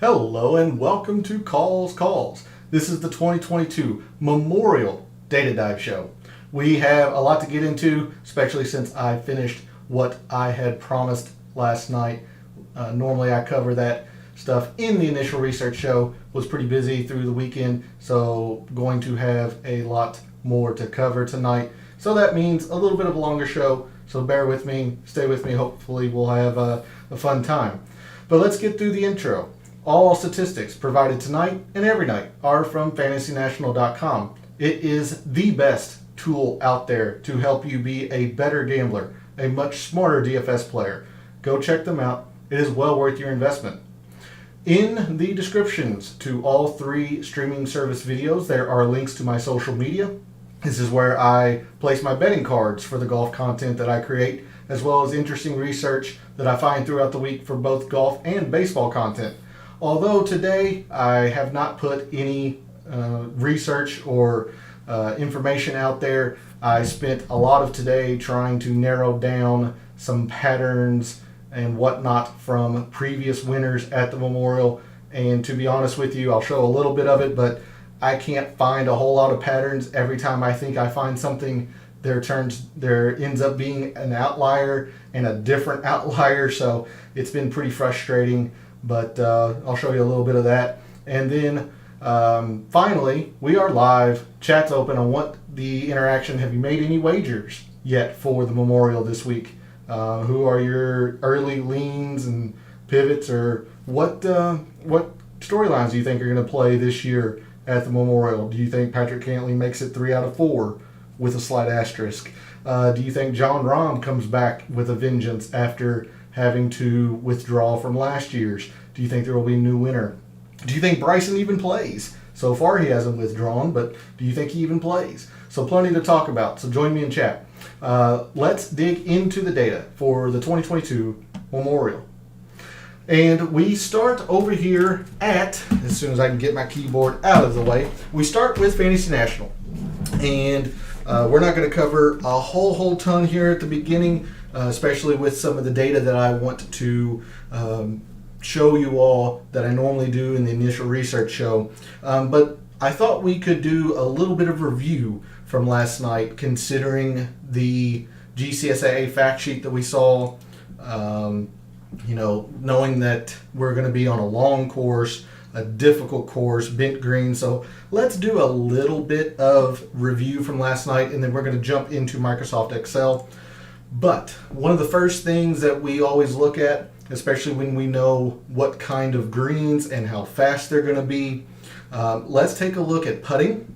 Hello and welcome to Calls. This is the 2022 Memorial Data Dive Show. We have a lot to get into, especially since I finished what I had promised last night. Normally I cover that stuff in the initial research show. Was pretty busy through the weekend, so going to have a lot more to cover tonight. So that means a little bit of a longer show, so bear with me, stay with me. Hopefully we'll have a fun time. But let's get through the intro. All statistics provided tonight and every night are from FantasyNational.com. It is the best tool out there to help you be a better gambler, a much smarter DFS player. Go check them out. It is well worth your investment. In the descriptions to all three streaming service videos, there are links to my social media. This is where I place my betting cards for the golf content that I create, as well as interesting research that I find throughout the week for both golf and baseball content. Although today I have not put any research or information out there, I spent a lot of today trying to narrow down some patterns and whatnot from previous winners at the Memorial. And to be honest with you, I'll show a little bit of it, but I can't find a whole lot of patterns. Every time I think I find something, there ends up being an outlier and a different outlier. So it's been pretty frustrating. But I'll show you a little bit of that. And then finally, we are live. Chat's open on what the interaction. Have you made any wagers yet for the Memorial this week? Who are your early leans and pivots, or what storylines do you think are going to play this year at the Memorial? Do you think Patrick Cantley makes it 3 out of 4 with a slight asterisk? Do you think John Rahm comes back with a vengeance after having to withdraw from last year's? Do you think there will be a new winner? Do you think Bryson even plays? So far he hasn't withdrawn, but do you think he even plays? So plenty to talk about, so join me in chat. Let's dig into the data for the 2022 Memorial. And we start over here at, as soon as I can get my keyboard out of the way, we start with Fantasy National. And we're not going to cover a whole ton here at the beginning, especially with some of the data that I want to show you all that I normally do in the initial research show. But I thought we could do a little bit of review from last night, considering the GCSAA fact sheet that we saw, knowing that we're going to be on a long course, a difficult course, bent green. So let's do a little bit of review from last night, and then we're going to jump into Microsoft Excel. But one of the first things that we always look at, especially when we know what kind of greens and how fast they're going to be, let's take a look at putting.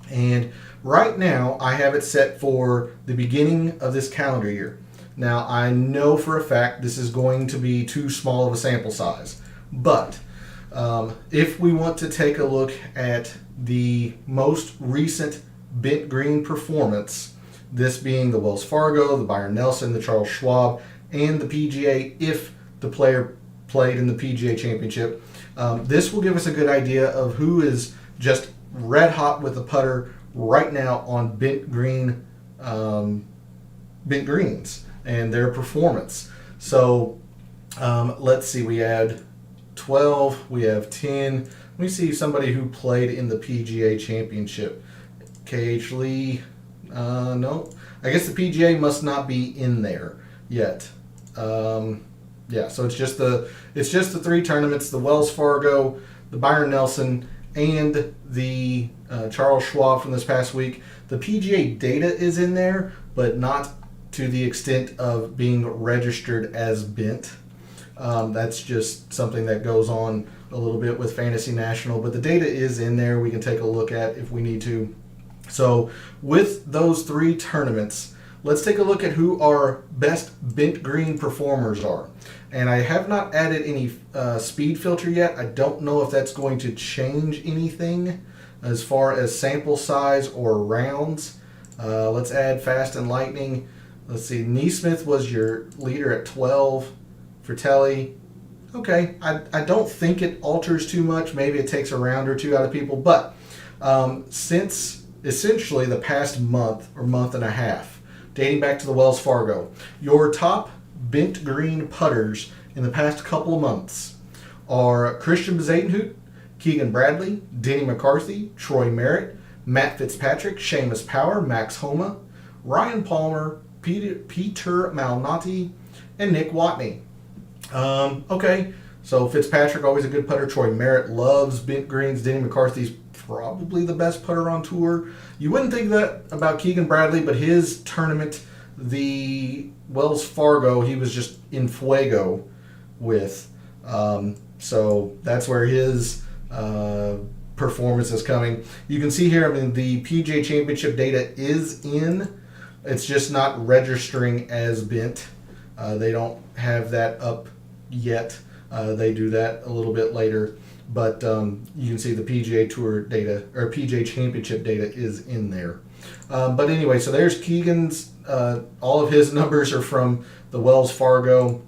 And right now I have it set for the beginning of this calendar year. Now I know for a fact this is going to be too small of a sample size, but if we want to take a look at the most recent bent green performance, this being the Wells Fargo, the Byron Nelson, the Charles Schwab, and the PGA, if the player played in the PGA Championship, this will give us a good idea of who is just red hot with the putter right now on bent greens and their performance. So let's see, we had 12, we have 10. Let me see somebody who played in the PGA Championship. KH Lee, no. I guess the PGA must not be in there yet. Yeah, so it's just the 3 tournaments: the Wells Fargo, the Byron Nelson, and the Charles Schwab from this past week. The PGA data is in there, but not to the extent of being registered as bent. That's just something that goes on a little bit with Fantasy National, but the data is in there. We can take a look at if we need to. So with those 3 tournaments, let's take a look at who our best bent green performers are. And I have not added any speed filter yet. I don't know if that's going to change anything as far as sample size or rounds. Let's add fast and lightning. Let's see, Neesmith was your leader at 12. Fratelli, okay, I don't think it alters too much. Maybe it takes a round or 2 out of people. But since essentially the past month or month and a half, dating back to the Wells Fargo, your top bent green putters in the past couple of months are Christian Bezadenhout, Keegan Bradley, Denny McCarthy, Troy Merritt, Matt Fitzpatrick, Seamus Power, Max Homa, Ryan Palmer, Peter Malnati, and Nick Watney. Okay, so Fitzpatrick, always a good putter. Troy Merritt loves bent greens. Denny McCarthy's probably the best putter on tour. You wouldn't think that about Keegan Bradley, but his tournament, the Wells Fargo, he was just in fuego with. So that's where his performance is coming. You can see here, I mean, the PGA Championship data is in. It's just not registering as bent. They don't have that up yet. They do that a little bit later. But you can see the PGA Tour data, or PGA Championship data is in there. But anyway, so there's Keegan's, all of his numbers are from the Wells Fargo.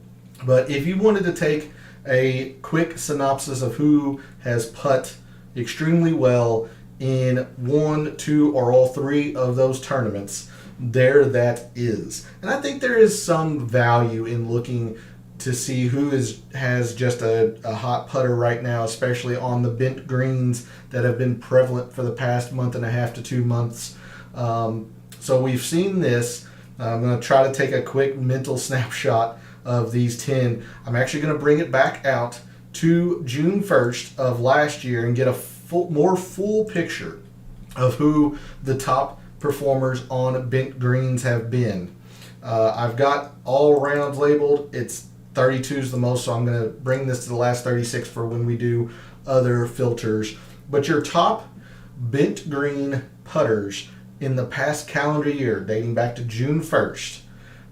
But if you wanted to take a quick synopsis of who has putt extremely well in 1, 2, or all 3 of those tournaments, there that is. And I think there is some value in looking to see who has just a hot putter right now, especially on the bent greens that have been prevalent for the past month and a half to 2 months. So we've seen this. I'm going to try to take a quick mental snapshot of these 10. I'm actually going to bring it back out to June 1st of last year and get a more full picture of who the top performers on bent greens have been. I've got all rounds labeled. It's 32 is the most, so I'm going to bring this to the last 36 for when we do other filters. But your top bent green putters in the past calendar year, dating back to June 1st,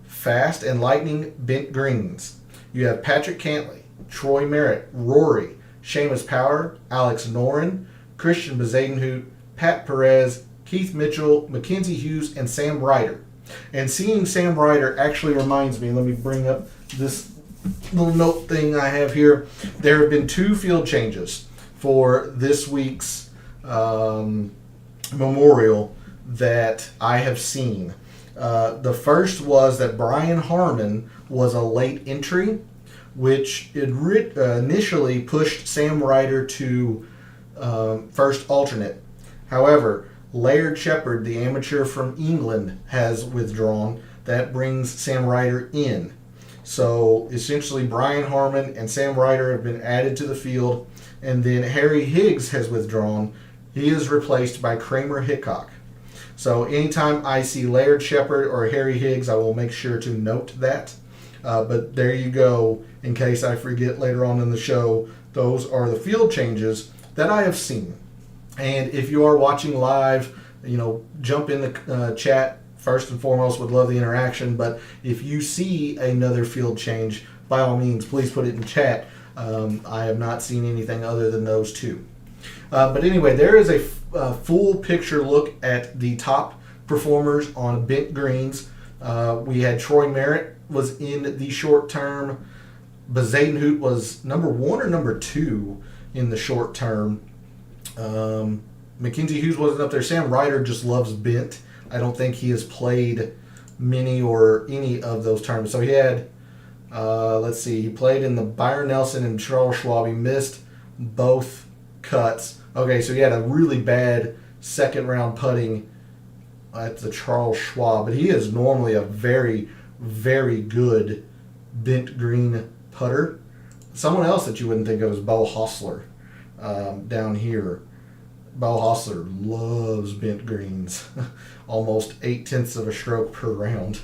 fast and lightning bent greens. You have Patrick Cantlay, Troy Merritt, Rory, Seamus Power, Alex Noren, Christian Bezadenhout, Pat Perez, Keith Mitchell, Mackenzie Hughes, and Sam Ryder. And seeing Sam Ryder actually reminds me, let me bring up this little note thing I have here. There have been 2 field changes for this week's Memorial that I have seen. The first was that Brian Harmon was a late entry, which initially pushed Sam Ryder to first alternate. However, Laird Shepherd, the amateur from England, has withdrawn. That brings Sam Ryder in. So essentially Brian Harmon and Sam Ryder have been added to the field, and then Harry Higgs has withdrawn. He is replaced by Kramer Hickok. So anytime I see Laird Shepherd or Harry Higgs, I will make sure to note that. But there you go, in case I forget later on in the show. Those are the field changes that I have seen. And if you are watching live, jump in the chat. First and foremost, would love the interaction. But if you see another field change, by all means, please put it in chat. I have not seen anything other than those 2. But anyway, there is a full picture look at the top performers on bent greens. We had Troy Merritt was in the short term. Bezadenhout was number 1 or number 2 in the short term. Mackenzie Hughes wasn't up there. Sam Ryder just loves bent. I don't think he has played many or any of those tournaments. So he had, he played in the Byron Nelson and Charles Schwab. He missed both cuts. Okay, so he had a really bad second round putting at the Charles Schwab, but he is normally a very, very good bent green putter. Someone else that you wouldn't think of is Bo Hostler down here. Bo Hostler loves bent greens. Almost 0.8 of a stroke per round.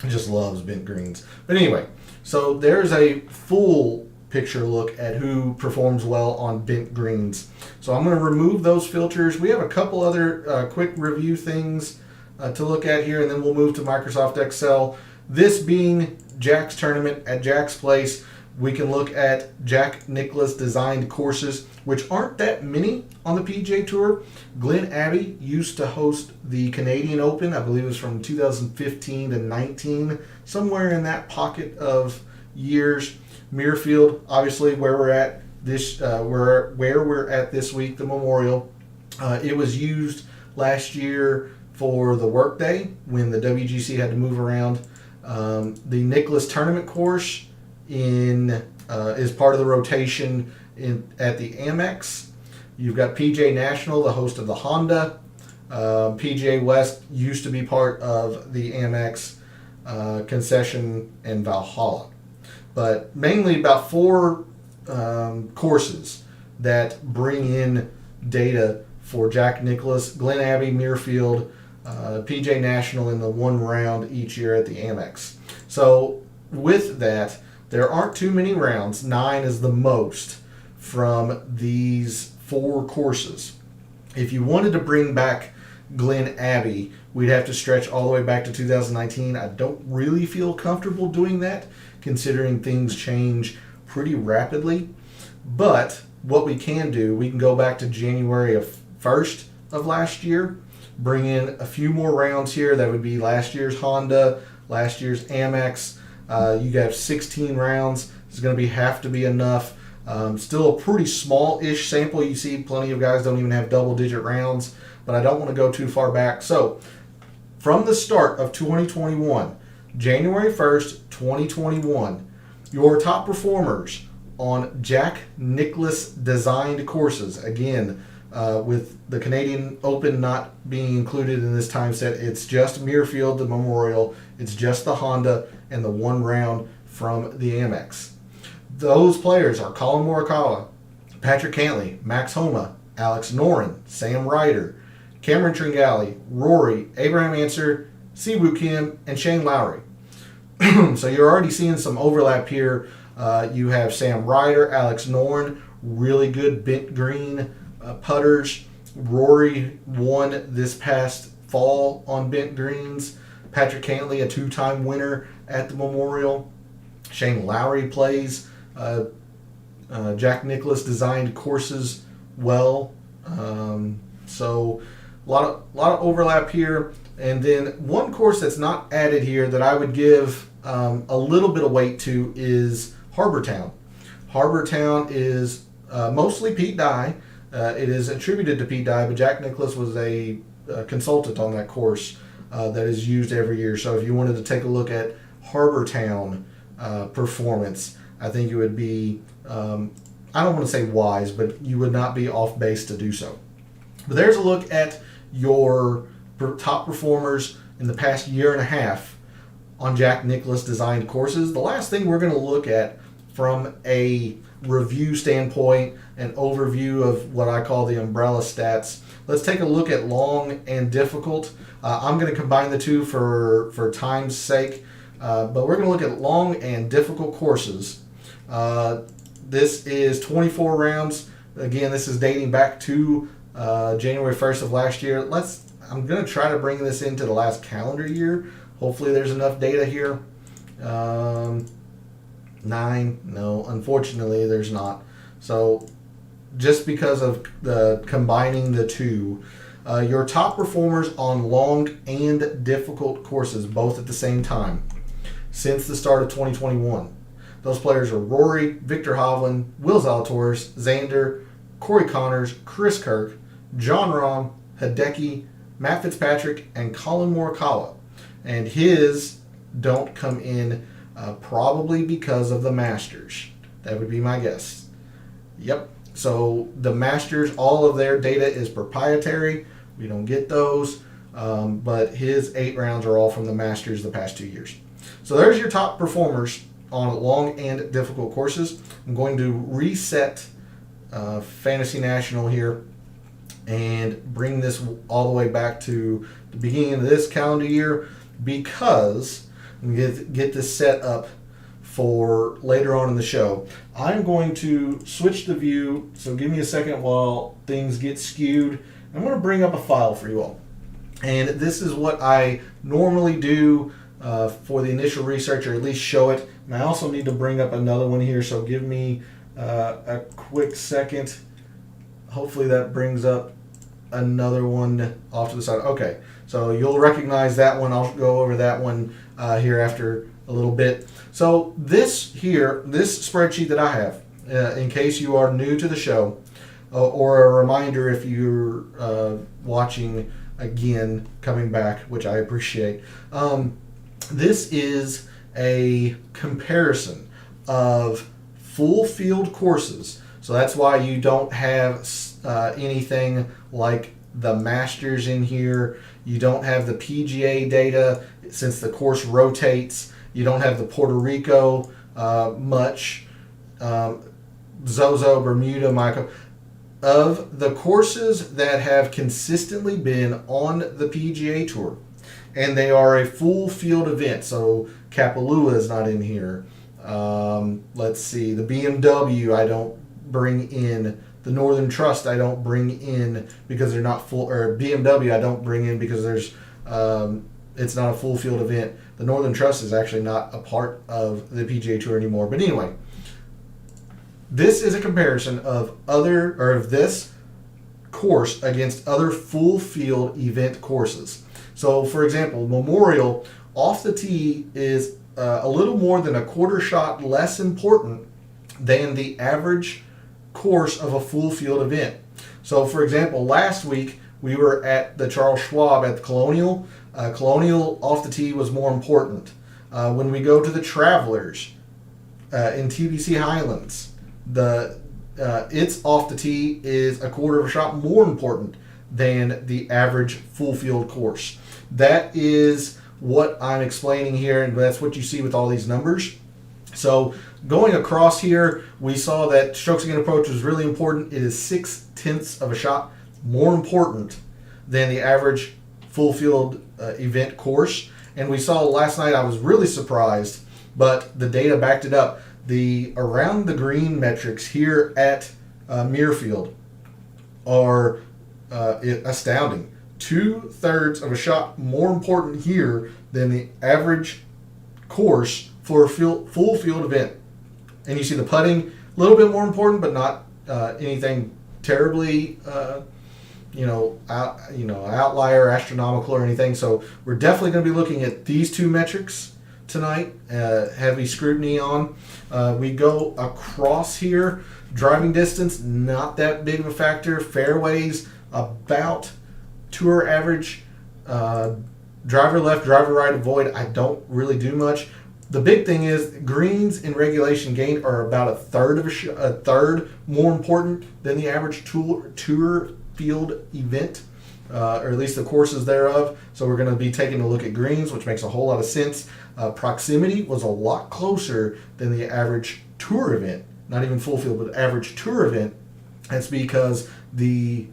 Just loves bent greens. But anyway, so there's a full picture look at who performs well on bent greens. So I'm going to remove those filters. We have a couple other quick review things to look at here, and then we'll move to Microsoft Excel. This being Jack's tournament at Jack's place, we can look at Jack Nicklaus designed courses, which aren't that many on the PGA Tour. Glen Abbey used to host the Canadian Open. I believe it was from 2015 to 19, somewhere in that pocket of years. Muirfield, obviously, where we're at this week, the Memorial. It was used last year for the workday when the WGC had to move around. The Nicklaus tournament course in is part of the rotation at the Amex. You've got PGA National, the host of the Honda. PGA West used to be part of the Amex concession and Valhalla. But mainly about 4 courses that bring in data for Jack Nicklaus, Glen Abbey, Muirfield, PGA National in the 1 round each year at the Amex. So with that, there aren't too many rounds. 9 is the most from these 4 courses. If you wanted to bring back Glen Abbey, we'd have to stretch all the way back to 2019. I don't really feel comfortable doing that, considering things change pretty rapidly. But what we can do, we can go back to January 1st of last year, bring in a few more rounds here. That would be last year's Honda, last year's Amex. You have 16 rounds. It's going to have to be enough. Still a pretty small-ish sample. You see plenty of guys don't even have double-digit rounds, but I don't want to go too far back. So from the start of 2021, January 1st, 2021, your top performers on Jack Nicklaus designed courses. Again, with the Canadian Open not being included in this time set, it's just Muirfield, the Memorial, it's just the Honda, and the 1 round from the Amex. Those players are Colin Morikawa, Patrick Cantlay, Max Homa, Alex Noren, Sam Ryder, Cameron Tringali, Rory, Abraham Ancer, Siwoo Kim, and Shane Lowry. So you're already seeing some overlap here. You have Sam Ryder, Alex Noren, really good bent green putters. Rory won this past fall on bent greens. Patrick Cantlay, a 2-time winner at the Memorial. Shane Lowry plays Jack Nicklaus designed courses well. So a lot of overlap here. And then one course that's not added here that I would give a little bit of weight to is Harbour Town. Harbour Town is mostly Pete Dye. It is attributed to Pete Dye, but Jack Nicklaus was a consultant on that course that is used every year. So if you wanted to take a look at Harbour Town performance, I think it would be, I don't want to say wise, but you would not be off base to do so. But there's a look at your top performers in the past year and a half on Jack Nicklaus designed courses. The last thing we're going to look at from a review standpoint, an overview of what I call the umbrella stats. Let's take a look at long and difficult. I'm going to combine the two for time's sake, but we're going to look at long and difficult courses. This is 24 rounds. Again, this is dating back to January 1st of last year. I'm going to try to bring this into the last calendar year. Hopefully there's enough data here. 9, no, unfortunately there's not. So just because of the combining the two, your top performers on long and difficult courses, both at the same time, since the start of 2021. Those players are Rory, Victor Hovland, Will Zalatoris, Xander, Corey Connors, Chris Kirk, Jon Rahm, Hideki, Matt Fitzpatrick, and Colin Morikawa. And his don't come in probably because of the Masters. That would be my guess. Yep. So the Masters, all of their data is proprietary. We don't get those. But his 8 rounds are all from the Masters the past 2 years. So there's your top performers on long and difficult courses. I'm going to reset Fantasy National here and bring this all the way back to the beginning of this calendar year, because I'm going to get this set up for later on in the show. I'm going to switch the view, so give me a second while things get skewed. I'm going to bring up a file for you all. And this is what I normally do for the initial research, or at least show it. And I also need to bring up another one here, so give me a quick second. Hopefully that brings up another one off to the side. Okay, so you'll recognize that one. I'll go over that one here after a little bit. So this spreadsheet that I have, in case you are new to the show, or a reminder if you're watching again, coming back, which I appreciate. This is a comparison of full field courses. So that's why you don't have anything like the Masters in here. You don't have the PGA data since the course rotates. You don't have the Puerto Rico much. Zozo, Bermuda, Michael. Of the courses that have consistently been on the PGA Tour, and they are a full field event. So Kapalua is not in here. Let's see, the BMW I don't bring in. The Northern Trust I don't bring in because they're not full, or BMW I don't bring in because there's it's not a full field event. The Northern Trust is actually not a part of the PGA Tour anymore. But anyway, this is a comparison of this course against other full field event courses. So, for example, Memorial off the tee is a little more than a quarter shot less important than the average course of a full field event. So, for example, last week we were at the Charles Schwab at the Colonial. Colonial off the tee was more important. When we go to the Travelers in TBC Highlands, its off the tee is a quarter of a shot more important than the average full field course. That is what I'm explaining here, and that's what you see with all these numbers. So going across here, we saw that strokes gained approach was really important. It is 0.6 of a shot more important than the average full field event course. And we saw last night, I was really surprised, but the data backed it up. The around the green metrics here at Muirfield are astounding. 2/3 of a shot more important here than the average course for a full field event. And you see the putting a little bit more important, but not anything terribly outlier, astronomical, or anything. So we're definitely going to be looking at these two metrics tonight. Heavy scrutiny on. We go across here. Driving distance, not that big of a factor. Fairways, about tour average. Driver left, driver right, avoid. I don't really do much. The big thing is greens in regulation gained are about a third more important than the average tour field event, or at least the courses thereof. So we're going to be taking a look at greens, which makes a whole lot of sense. Proximity was a lot closer than the average tour event, not even full field, but average tour event. That's because the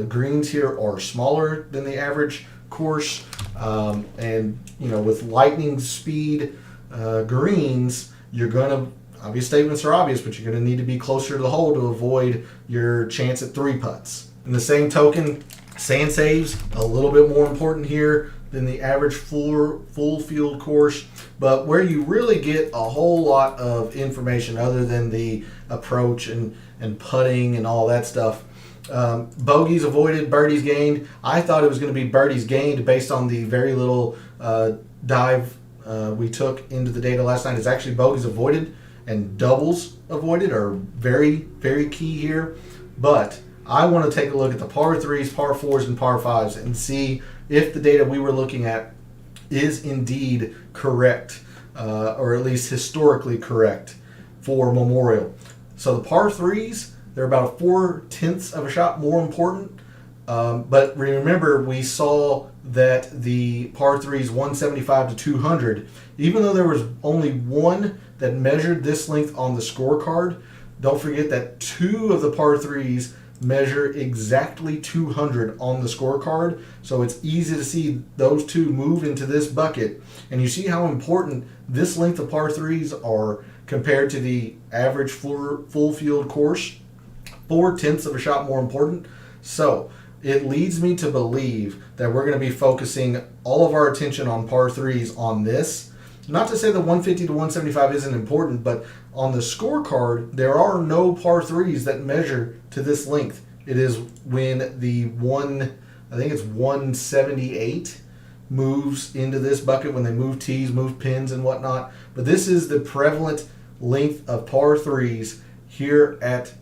greens here are smaller than the average course, and with lightning speed greens, you're going to, obvious statements are obvious, but you're going to need to be closer to the hole to avoid your chance at three putts. In the same token, sand saves a little bit more important here than the average full field course, but where you really get a whole lot of information other than the approach and putting and all that stuff. Bogeys avoided, birdies gained. I thought it was going to be birdies gained based on the very little dive we took into the data last night. It's actually bogeys avoided and doubles avoided are very, very key here. But I want to take a look at the par 3s, par 4s, and par 5s and see if the data we were looking at is indeed correct, or at least historically correct for Memorial. So the par 3s, they're about a 0.4 of a shot more important. But remember, we saw that the par 3s 175 to 200, even though there was only one that measured this length on the scorecard, don't forget that two of the par 3s measure exactly 200 on the scorecard. So it's easy to see those two move into this bucket. And you see how important this length of par 3s are compared to the average full field course. 0.4 of a shot more important. So it leads me to believe that we're going to be focusing all of our attention on par 3s on this. Not to say the 150 to 175 isn't important, but on the scorecard, there are no par 3s that measure to this length. It is when the 178 moves into this bucket, when they move tees, move pins, and whatnot. But this is the prevalent length of par 3s here at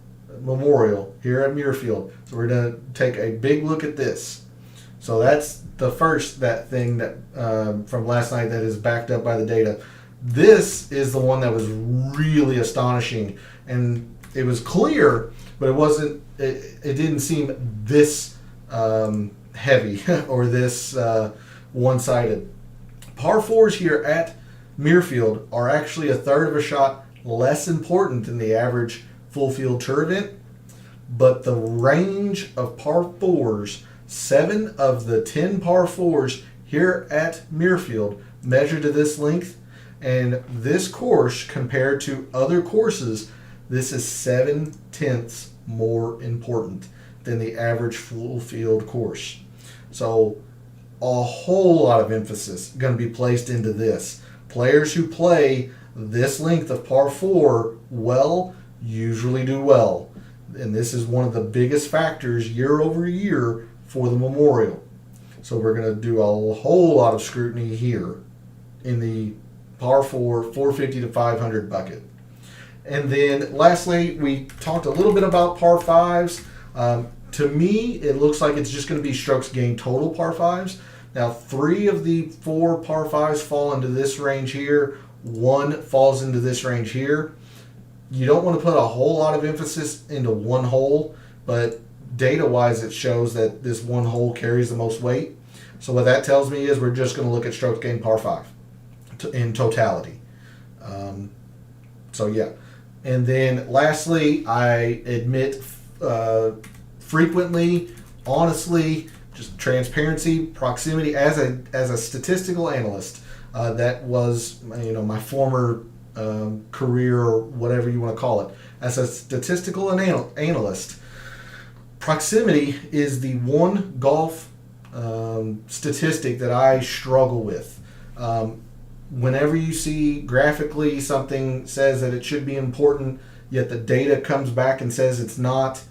Memorial, here at Muirfield. So we're going to take a big look at this. So that's the first thing that from last night that is backed up by the data. This is the one that was really astonishing, and it was clear, but it wasn't. It didn't seem this heavy or this one-sided. Par fours here at Muirfield are actually a third of a shot less important than the average full field tour event, but the range of par fours, 7 of the 10 par fours here at Muirfield measure to this length, and this course compared to other courses, this is 7/10 more important than the average full field course. So a whole lot of emphasis going to be placed into this. Players who play this length of par 4 well usually do well. And this is one of the biggest factors year over year for the Memorial. So we're going to do a whole lot of scrutiny here in the par 4, 450 to 500 bucket. And then lastly, we talked a little bit about par 5s. To me, it looks like it's just going to be strokes gained total par 5s. Now, 3 of the 4 par 5s fall into this range here. 1 falls into this range here. You don't want to put a whole lot of emphasis into one hole, but data-wise, it shows that this one hole carries the most weight. So what that tells me is we're just going to look at strokes gained par 5 in totality. So yeah. And then lastly, I admit frequently, honestly, just transparency, proximity. As a statistical analyst, that was my former career, or whatever you want to call it. As a statistical analyst, proximity is the one golf statistic that I struggle with. Whenever you see graphically something says that it should be important, yet the data comes back and says it's not,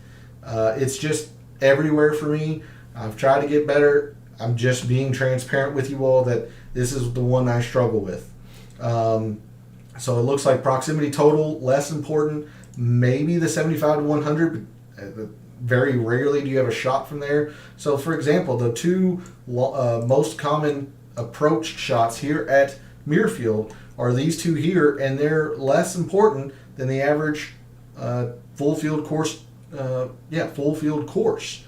it's just everywhere for me. I've tried to get better. I'm just being transparent with you all that this is the one I struggle with. So it looks like proximity total, less important. Maybe the 75 to 100, but very rarely do you have a shot from there. So for example, the 2 most common approach shots here at Muirfield are these 2 here, and they're less important than the average full field course. Full field course.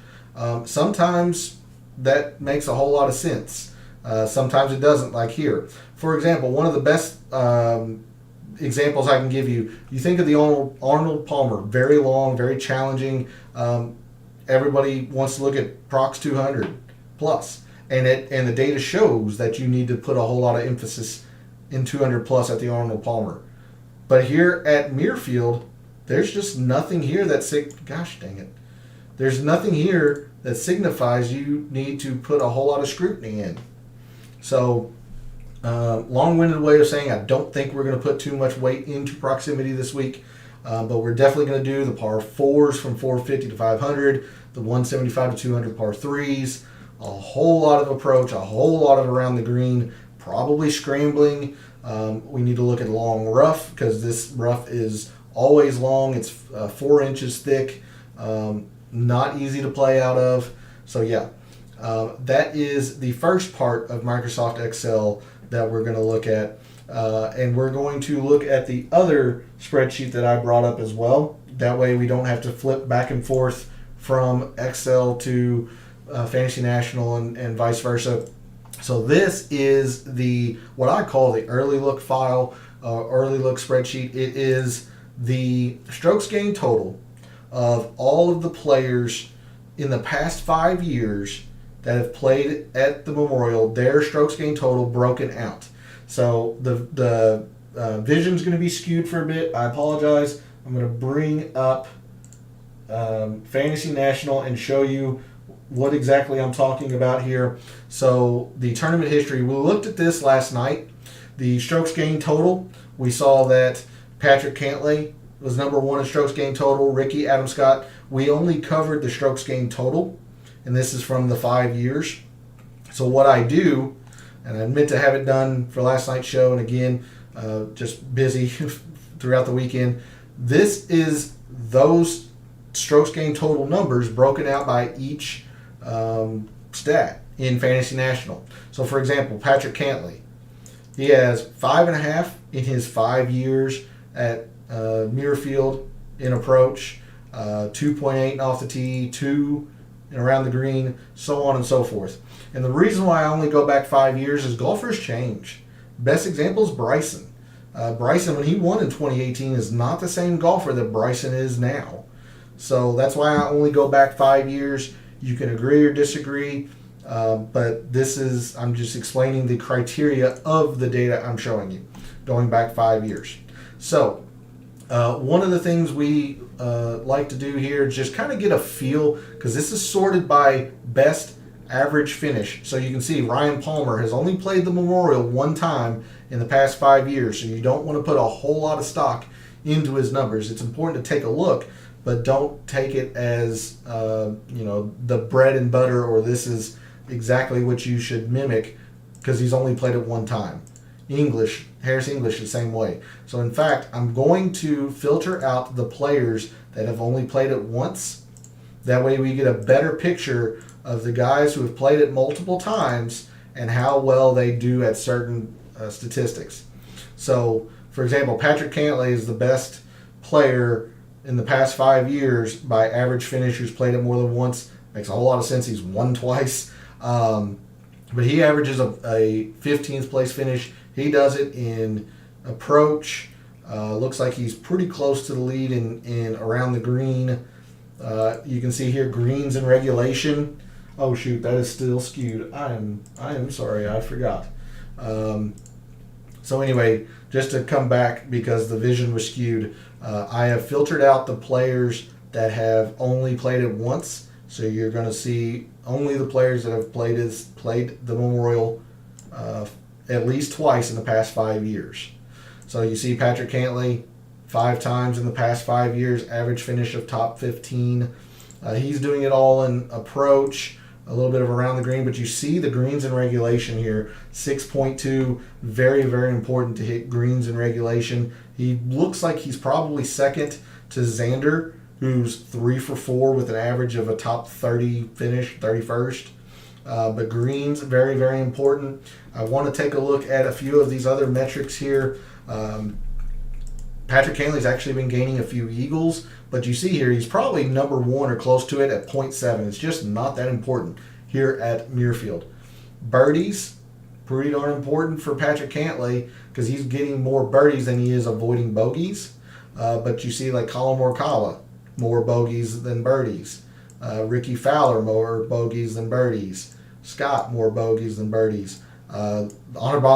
Sometimes that makes a whole lot of sense. Sometimes it doesn't, like here. For example, one of the best examples I can give you, you think of the Arnold Palmer, very long, very challenging. Everybody wants to look at Prox 200 plus, and the data shows that you need to put a whole lot of emphasis in 200 plus at the Arnold Palmer. But here at Muirfield, there's just nothing here there's nothing here that signifies you need to put a whole lot of scrutiny in. So, long-winded way of saying I don't think we're going to put too much weight into proximity this week, but we're definitely going to do the par 4s from 450 to 500, the 175 to 200 par 3s, a whole lot of approach, a whole lot of around the green, probably scrambling. We need to look at long rough, because this rough is always long. It's 4 inches thick, not easy to play out of. So yeah, that is the first part of Microsoft Excel that we're going to look at. And we're going to look at the other spreadsheet that I brought up as well. That way we don't have to flip back and forth from Excel to Fantasy National and vice versa. So this is what I call the early look file, early look spreadsheet. It is the strokes gained total of all of the players in the past 5 years that have played at the Memorial, their strokes gained total broken out. So the vision's going to be skewed for a bit. I apologize. I'm going to bring up Fantasy National and show you what exactly I'm talking about here. So the tournament history, we looked at this last night. The strokes gained total, we saw that Patrick Cantlay was number 1 in strokes gained total. Ricky, Adam Scott. We only covered the strokes gained total, and this is from the 5 years. So what I do, and I meant to have it done for last night's show, and again, just busy throughout the weekend. This is those strokes gained total numbers broken out by each stat in Fantasy National. So for example, Patrick Cantlay. He has 5.5 in his 5 years at Muirfield in approach, 2.8 off the tee, 2 and around the green, so on and so forth. And the reason why I only go back 5 years is golfers change. Best example is Bryson. Bryson, when he won in 2018, is not the same golfer that Bryson is now. So that's why I only go back 5 years. You can agree or disagree, but I'm just explaining the criteria of the data I'm showing you, going back 5 years. So one of the things we like to do here is just kind of get a feel, because this is sorted by best average finish. So you can see Ryan Palmer has only played the Memorial one time in the past 5 years, so you don't want to put a whole lot of stock into his numbers. It's important to take a look, but don't take it as the bread and butter, or this is exactly what you should mimic, because he's only played it one time. Harris English the same way. So in fact, I'm going to filter out the players that have only played it once. That way we get a better picture of the guys who have played it multiple times and how well they do at certain statistics. So, for example, Patrick Cantlay is the best player in the past 5 years by average finish who's played it more than once. Makes a whole lot of sense. He's won twice. But he averages a 15th place finish. He does it in approach. Looks like he's pretty close to the lead in around the green. You can see here greens in regulation. Oh shoot, that is still skewed. I am sorry, I forgot. So anyway, just to come back because the vision was skewed, I have filtered out the players that have only played it once. So you're going to see only the players that have played the Memorial at least twice in the past 5 years. So you see Patrick Cantlay 5 times in the past 5 years, average finish of top 15. He's doing it all in approach, a little bit of around the green, but you see the greens in regulation here, 6.2, very, very important to hit greens in regulation. He looks like he's probably second to Xander, who's 3 for 4 with an average of a top 30 finish, 31st. But greens, very, very important. I want to take a look at a few of these other metrics here. Patrick Cantley's actually been gaining a few eagles, but you see here he's probably number 1 or close to it at 0.7. It's just not that important here at Muirfield. Birdies, pretty darn important for Patrick Cantlay because he's getting more birdies than he is avoiding bogeys. But you see like Colin Morikawa, more bogeys than birdies. Ricky Fowler, more bogeys than birdies. Scott, more bogeys than birdies. Anirban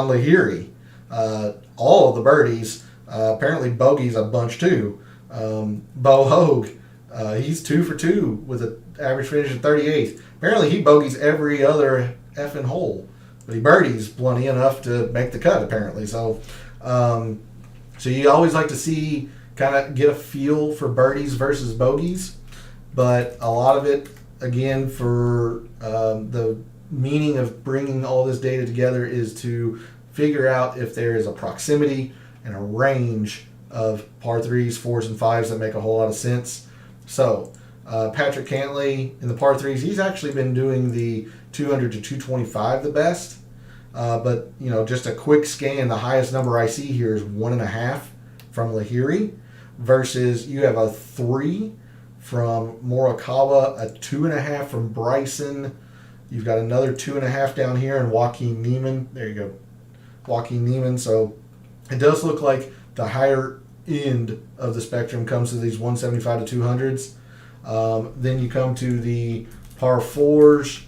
Lahiri, all of the birdies. Apparently bogeys a bunch too. Bo Hogue, he's 2 for 2 with an average finish of 38th. Apparently he bogeys every other effing hole, but he birdies plenty enough to make the cut apparently. So you always like to see, kind of get a feel for birdies versus bogeys, but a lot of it, again, for the meaning of bringing all this data together is to figure out if there is a proximity and a range of par 3s, 4s, and 5s that make a whole lot of sense. So Patrick Cantlay in the par 3s, he's actually been doing the 200 to 225 the best. But, just a quick scan, the highest number I see here is 1.5 from Lahiri versus you have a 3 from Morikawa, a 2.5 from Bryson. You've got another 2.5 down here and Joaquin Niemann. There you go. Joaquin Niemann. So it does look like the higher end of the spectrum comes to these 175 to 200s. Then you come to the par 4s,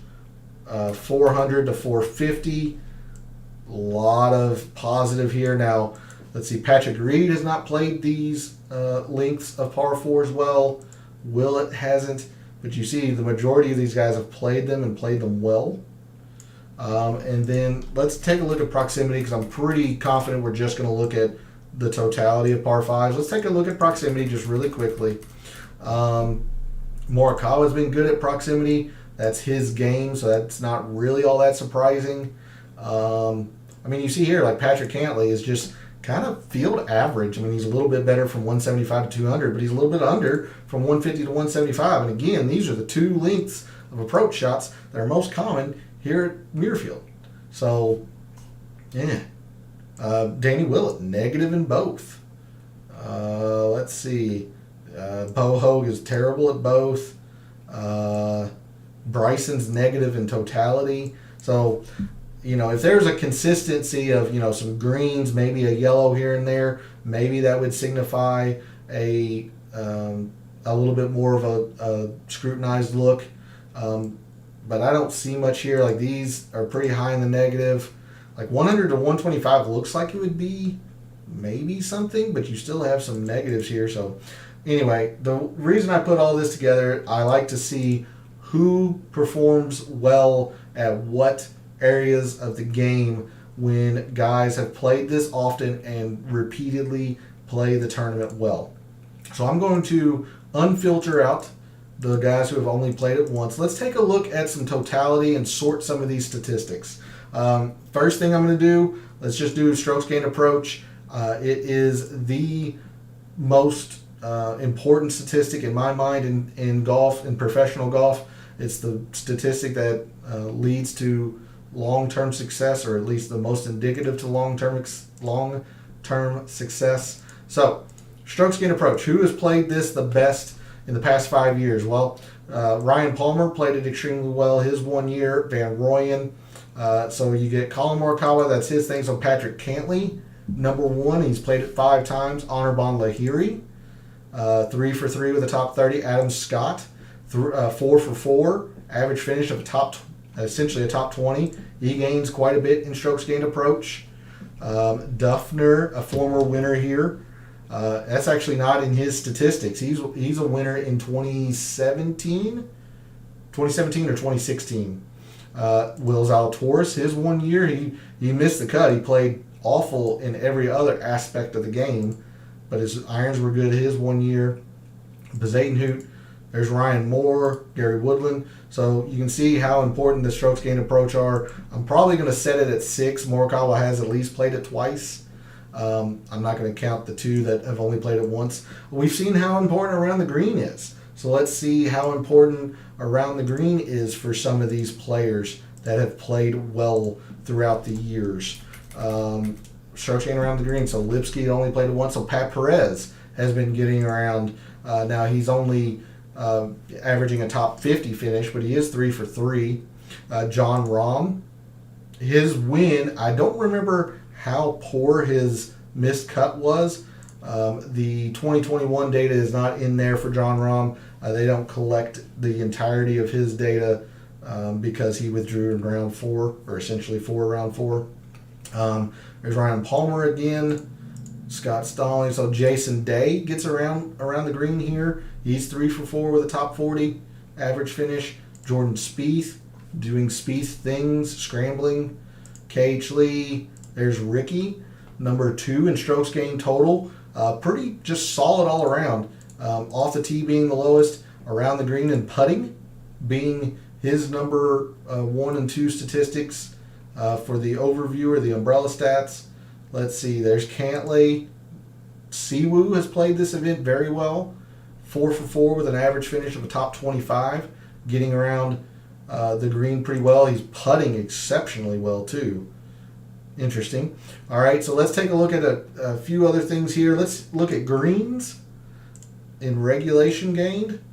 400 to 450. A lot of positive here. Now, let's see. Patrick Reed has not played these lengths of par 4s well. Willett hasn't. But you see, the majority of these guys have played them and played them well. And then let's take a look at proximity because I'm pretty confident we're just going to look at the totality of par 5s. Let's take a look at proximity just really quickly. Morikawa's been good at proximity. That's his game, so that's not really all that surprising. You see here, like Patrick Cantlay is just kind of field average. He's a little bit better from 175 to 200, but he's a little bit under from 150 to 175. And again, these are the 2 lengths of approach shots that are most common here at Muirfield. So, yeah, Danny Willett, negative in both. Let's see. Bo Hogue is terrible at both. Bryson's negative in totality. So, if there's a consistency of, some greens, maybe a yellow here and there, maybe that would signify a little bit more of a scrutinized look. But I don't see much here. Like, these are pretty high in the negative. Like 100 to 125 looks like it would be maybe something, but you still have some negatives here. So anyway, the reason I put all this together, I like to see who performs well at what areas of the game when guys have played this often and repeatedly play the tournament well. So I'm going to unfilter out the guys who have only played it once. Let's take a look at some totality and sort some of these statistics. First thing I'm going to do, let's just do a strokes gained approach. It is the most important statistic in my mind in golf, in professional golf. It's the statistic that leads to long-term success, or at least the most indicative to long-term success. So, strokes gained approach. Who has played this the best in the past 5 years? Well, Ryan Palmer played it extremely well his 1 year. Van Rooyen. So you get Colin Morikawa, that's his thing. So Patrick Cantley, number 1, he's played it 5 times. Anirban Lahiri, 3 for 3 with a top 30. Adam Scott, 4 for 4, average finish of essentially a top 20. He gains quite a bit in strokes gained approach. Duffner, a former winner here. That's actually not in his statistics. He's a winner in 2017 or 2016. Will Zalatoris, his 1 year, he missed the cut. He played awful in every other aspect of the game, but his irons were good his 1 year. Bezadenhout, there's Ryan Moore, Gary Woodland. So you can see how important the strokes gained approach are. I'm probably going to set it at 6. Morikawa has at least played it twice. I'm not going to count the 2 that have only played it once. We've seen how important around the green is. So let's see how important around the green is for some of these players that have played well throughout the years. Strokes gained around the green. So Lipsky only played it once. So Pat Perez has been getting around. Now he's only averaging a top 50 finish, but he is 3 for 3. John Rahm, his win, I don't remember how poor his missed cut was. The 2021 data is not in there for John Rahm. They don't collect the entirety of his data because he withdrew in round 4, or essentially 4 round 4. There's Ryan Palmer again, Scott Stallings. So Jason Day gets around the green here. He's 3 for 4 with a top 40 average finish. Jordan Spieth doing Spieth things, scrambling. KH Lee. There's Ricky, number 2 in strokes gained total. Pretty just solid all around. Off the tee being the lowest, around the green and putting being his number 1 and 2 statistics for the overview or the umbrella stats. Let's see, there's Cantley. Siwoo has played this event very well. 4 for 4 with an average finish of a top 25, getting around the green pretty well. He's putting exceptionally well too. Interesting. All right, so let's take a look at a few other things here. Let's look at greens in regulation gained.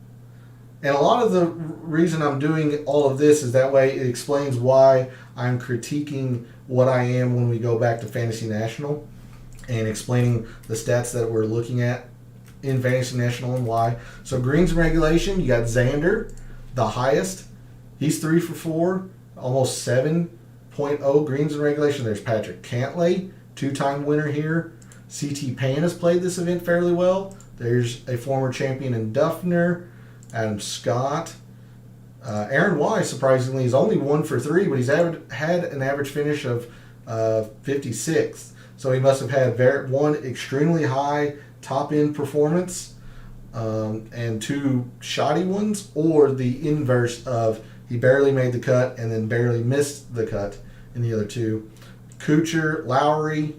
And a lot of the reason I'm doing all of this is that way it explains why I'm critiquing what I am when we go back to Fantasy National and explaining the stats that we're looking at in Fantasy National and why. So greens in regulation, you got Xander, the highest. He's 3 for 4, almost 7.0 greens in regulation. There's Patrick Cantley, 2-time winner here. CT Pan has played this event fairly well. There's a former champion in Duffner, Adam Scott. Aaron Wise, surprisingly, is only 1 for 3, but he's had an average finish of 56th. So he must have had one extremely high top-end performance and 2 shoddy ones, or the inverse of he barely made the cut and then barely missed the cut in the other 2. Kuchar, Lowry,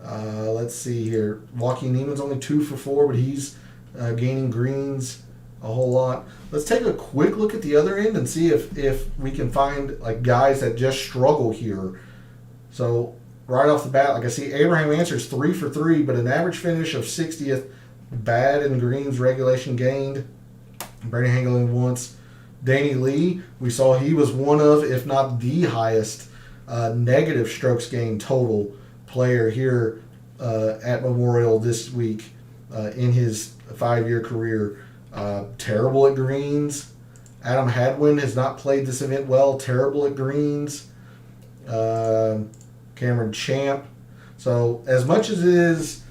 let's see here. Joaquin Niemann's only 2 for 4, but he's gaining greens a whole lot. Let's take a quick look at the other end and see if we can find like guys that just struggle here. So right off the bat, like I see Abraham Answer's 3 for 3, but an average finish of 60th. Bad in greens, regulation gained. Brady Hangling once. Danny Lee, we saw he was one of, if not the highest negative strokes gained total player here at Memorial this week in his 5-year career. Terrible at greens. Adam Hadwin has not played this event well. Terrible at greens. Cameron Champ. So as much as it is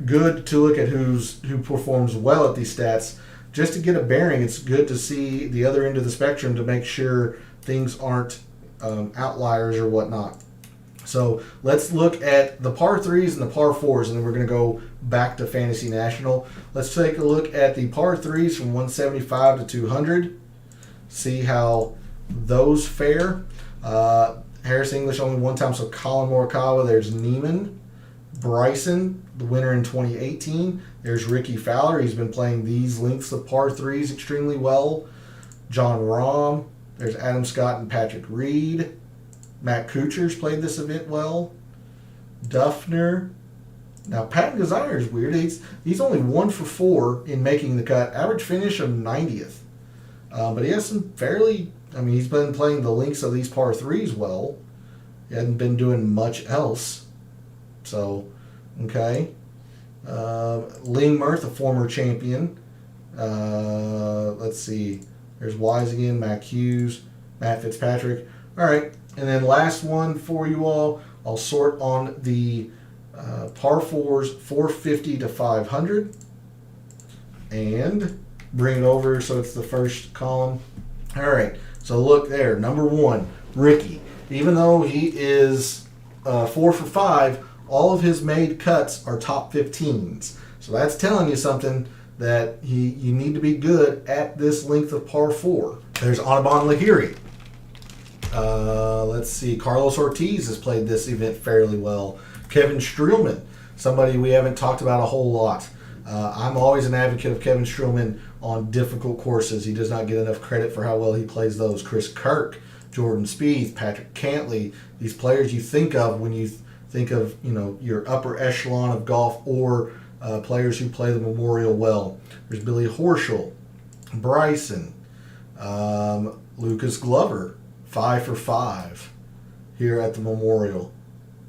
good to look at who performs well at these stats, just to get a bearing, it's good to see the other end of the spectrum to make sure things aren't outliers or whatnot. So let's look at the par 3s and the par 4s, and then we're going to go back to Fantasy National. Let's take a look at the par 3s from 175 to 200. See how those fare. Harris English only one time, so Colin Morikawa. There's Neiman. Bryson, the winner in 2018. There's Ricky Fowler. He's been playing these lengths of par 3s extremely well. John Rahm. There's Adam Scott and Patrick Reed. Matt Kuchar's played this event well. Duffner. Now, Pat Desire is weird. He's only 1 for 4 in making the cut. Average finish of 90th. But he has some fairly... he's been playing the lengths of these par 3s well. He hasn't been doing much else. So, okay. Ling Mirth, a former champion. Let's see. There's Wise again, Matt Hughes, Matt Fitzpatrick. All right. And then last one for you all. I'll sort on the par 4s, 450 to 500. And bring it over so it's the first column. All right. So look there. Number 1, Ricky. Even though he is 4 for 5, all of his made cuts are top 15s. So that's telling you something that you need to be good at this length of par 4. There's Audubon Lahiri. Let's see. Carlos Ortiz has played this event fairly well. Kevin Streelman, somebody we haven't talked about a whole lot. I'm always an advocate of Kevin Streelman on difficult courses. He does not get enough credit for how well he plays those. Chris Kirk, Jordan Spieth, Patrick Cantley, these players you think of when you think of your upper echelon of golf or players who play the Memorial well. There's Billy Horschel, Bryson, Lucas Glover, 5 for 5 here at the Memorial.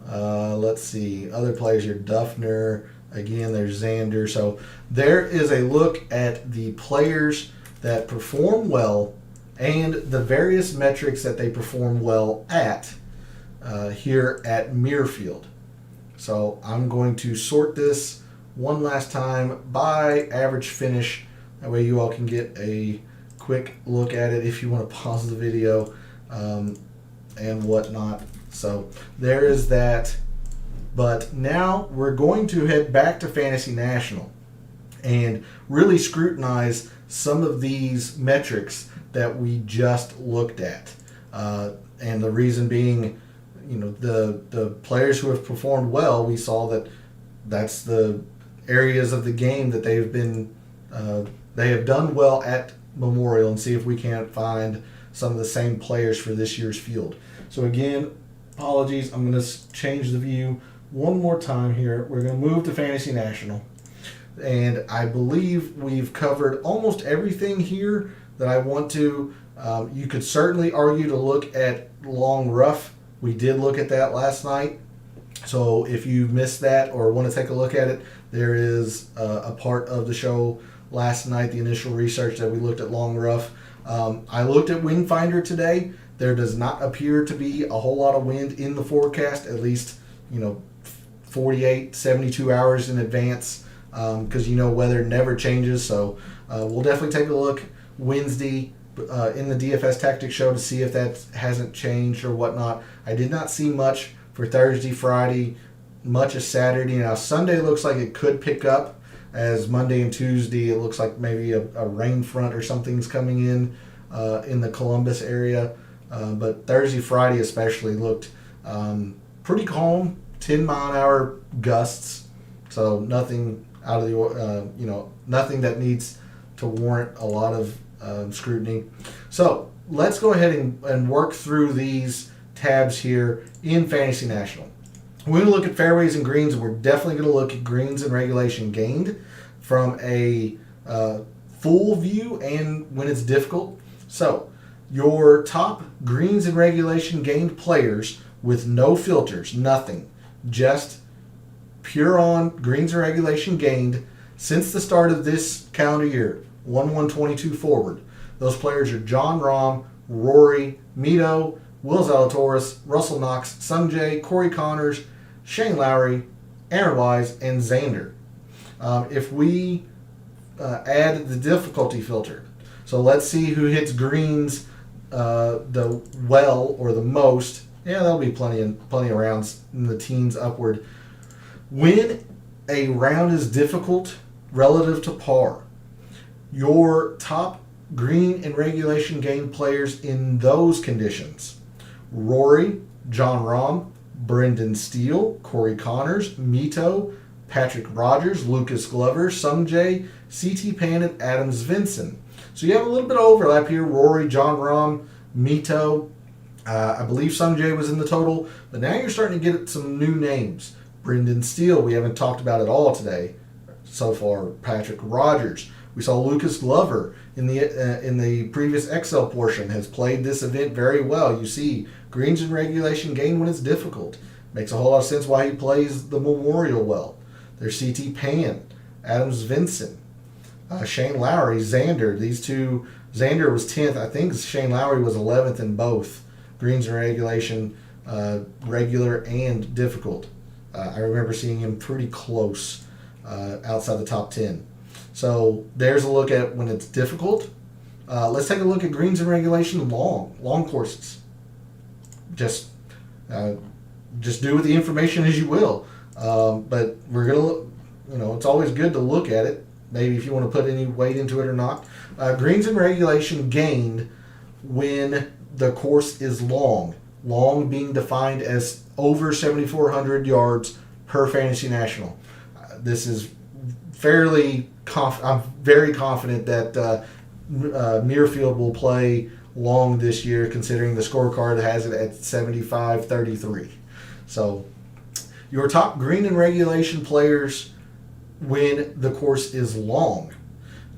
Let's see, other players here, Duffner, again, there's Xander. So there is a look at the players that perform well and the various metrics that they perform well at here at Muirfield. So I'm going to sort this one last time by average finish. That way you all can get a quick look at it if you want to pause the video and whatnot. So there is that. But now we're going to head back to Fantasy National and really scrutinize some of these metrics that we just looked at. And the reason being, the players who have performed well, we saw that's the areas of the game that they have done well at Memorial, and see if we can't find some of the same players for this year's field. So again, apologies, I'm going to change the view one more time here. We're going to move to Fantasy National. And I believe we've covered almost everything here that I want to. You could certainly argue to look at long rough. We did look at that last night. So if you missed that or want to take a look at it, there is a part of the show last night, the initial research that we looked at long rough. I looked at Wind Finder today. There does not appear to be a whole lot of wind in the forecast, at least 48, 72 hours in advance, because weather never changes. So we'll definitely take a look Wednesday in the DFS Tactics show to see if that hasn't changed or whatnot. I did not see much for Thursday, Friday, much of Saturday. Now Sunday looks like it could pick up, as Monday and Tuesday it looks like maybe a rain front or something's coming in the Columbus area. But Thursday, Friday especially looked pretty calm. 10-mile-an-hour gusts, so nothing out of the nothing that needs to warrant a lot of scrutiny. So let's go ahead and work through these tabs here in Fantasy National. We're going to look at fairways and greens, and we're definitely going to look at greens and regulation gained from a full view and when it's difficult. So, your top greens and regulation gained players with no filters, nothing, just pure on greens and regulation gained since the start of this calendar year, 1/1/22 forward. Those players are Jon Rahm, Rory, Mito, Will Zalatoris, Russell Knox, Sungjae, Corey Connors, Shane Lowry, Aaron Wise, and Xander. If we add the difficulty filter, so let's see who hits greens the well or the most. Yeah, there'll be plenty of rounds in the teens upward. When a round is difficult relative to par, your top green and regulation game players in those conditions: Rory, Jon Rahm, Brendan Steele, Corey Connors, Mito, Patrick Rogers, Lucas Glover, Sungjae, C.T. Pan, and Adams Vinson. So you have a little bit of overlap here. Rory, Jon Rahm, Mito. I believe Sungjae was in the total, but now you're starting to get some new names. Brendan Steele, we haven't talked about at all today so far. Patrick Rogers. We saw Lucas Glover in the previous Excel portion has played this event very well. You see greens and regulation gain when it's difficult. Makes a whole lot of sense why he plays the Memorial well. There's C.T. Pan, Adams Vinson, Shane Lowry, Xander. These two, Xander was 10th. I think Shane Lowry was 11th in both greens and regulation, regular and difficult. I remember seeing him pretty close outside the top 10. So there's a look at when it's difficult. Let's take a look at greens and regulation long courses. Just do with the information as you will. But we're gonna, it's always good to look at it. Maybe if you want to put any weight into it or not. Greens and regulation gained when the course is long. Long being defined as over 7,400 yards per Fantasy National. This is fairly I'm very confident that Muirfield will play long this year, considering the scorecard has it at 75-33. So your top green and regulation players when the course is long: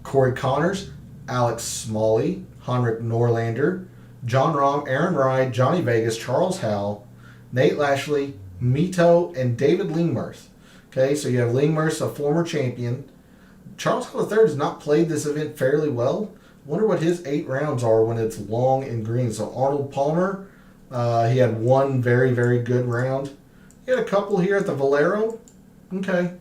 Corey Connors, Alex Smalley, Henrik Norlander, Jon Rahm, Aaron Rai, Johnny Vegas, Charles Howell, Nate Lashley, Mito, and David Lingmerth. Okay, so you have Lingmerth, a former champion. Charles Howell III has not played this event fairly well. Wonder what his 8 rounds are when it's long and green. So Arnold Palmer, he had one very, very good round. He had a couple here at the Valero. Okay.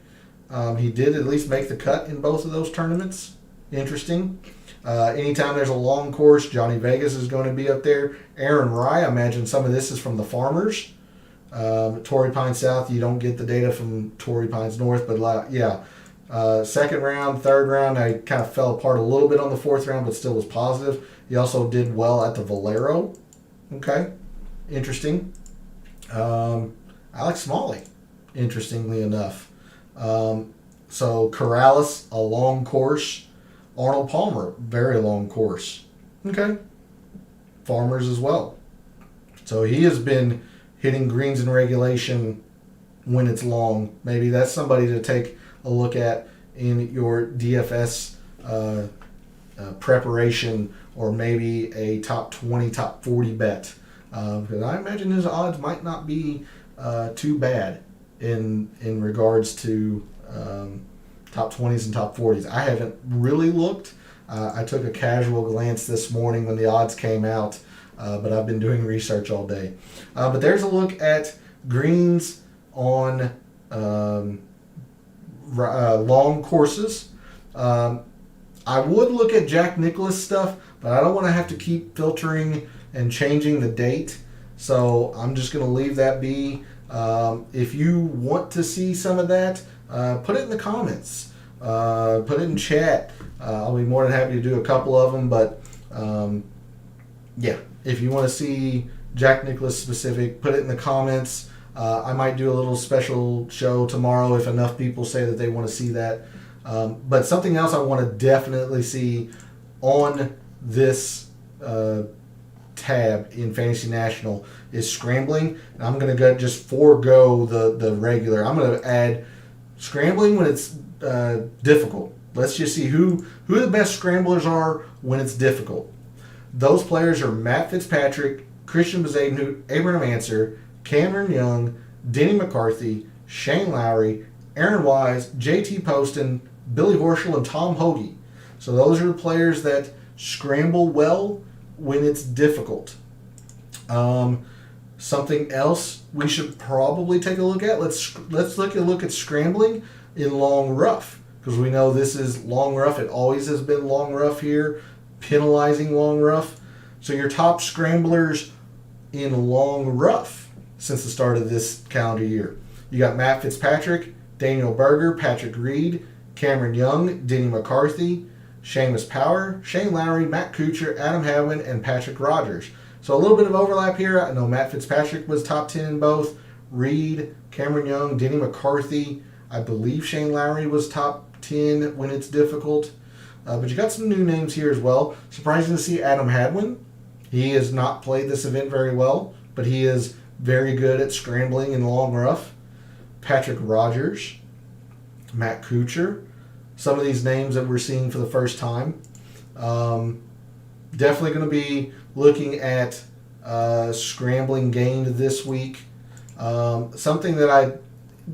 He did at least make the cut in both of those tournaments. Interesting. Anytime there's a long course, Johnny Vegas is going to be up there. Aaron Rai, I imagine some of this is from the Farmers. Torrey Pines South, you don't get the data from Torrey Pines North, but yeah. Second round, third round, I kind of fell apart a little bit on the fourth round, but still was positive. He also did well at the Valero. Okay. Interesting. Alex Smalley, interestingly enough. So Corrales, a long course. Arnold Palmer, very long course. Okay. Farmers as well. So he has been hitting greens in regulation when it's long. Maybe that's somebody to take a look at in your DFS preparation, or maybe a top 20, top 40 bet. Because I imagine his odds might not be too bad in regards to top 20s and top 40s. I haven't really looked. I took a casual glance this morning when the odds came out, but I've been doing research all day. But there's a look at greens on long courses. I would look at Jack Nicklaus stuff, but I don't want to have to keep filtering and changing the date. So I'm just going to leave that be. If you want to see some of that, put it in the comments. Put it in chat. I'll be more than happy to do a couple of them. But yeah, if you want to see Jack Nicklaus specific, put it in the comments. I might do a little special show tomorrow if enough people say that they want to see that. But something else I want to definitely see on this tab in Fantasy National is scrambling. And I'm going to go just forego the regular. I'm going to add scrambling when it's difficult. Let's just see who the best scramblers are when it's difficult. Those players are Matt Fitzpatrick, Christian Bezadenhout, Abraham Answer, Cameron Young, Denny McCarthy, Shane Lowry, Aaron Wise, JT Poston, Billy Horschel, and Tom Hoagie. So those are the players that scramble well when it's difficult. Something else we should probably take a look at. Let's look at scrambling in long rough, because we know this is long rough. It always has been long rough here, penalizing long rough. So your top scramblers in long rough since the start of this calendar year. You got Matt Fitzpatrick, Daniel Berger, Patrick Reed, Cameron Young, Denny McCarthy, Seamus Power, Shane Lowry, Matt Kuchar, Adam Hadwin, and Patrick Rogers. So a little bit of overlap here. I know Matt Fitzpatrick was top 10 in both. Reed, Cameron Young, Denny McCarthy. I believe Shane Lowry was top 10 when it's difficult. But you got some new names here as well. Surprising to see Adam Hadwin. He has not played this event very well, but he is very good at scrambling in long rough. Patrick Rogers, Matt Kuchar. Some of these names that we're seeing for the first time. Definitely going to be looking at scrambling gained this week. Something that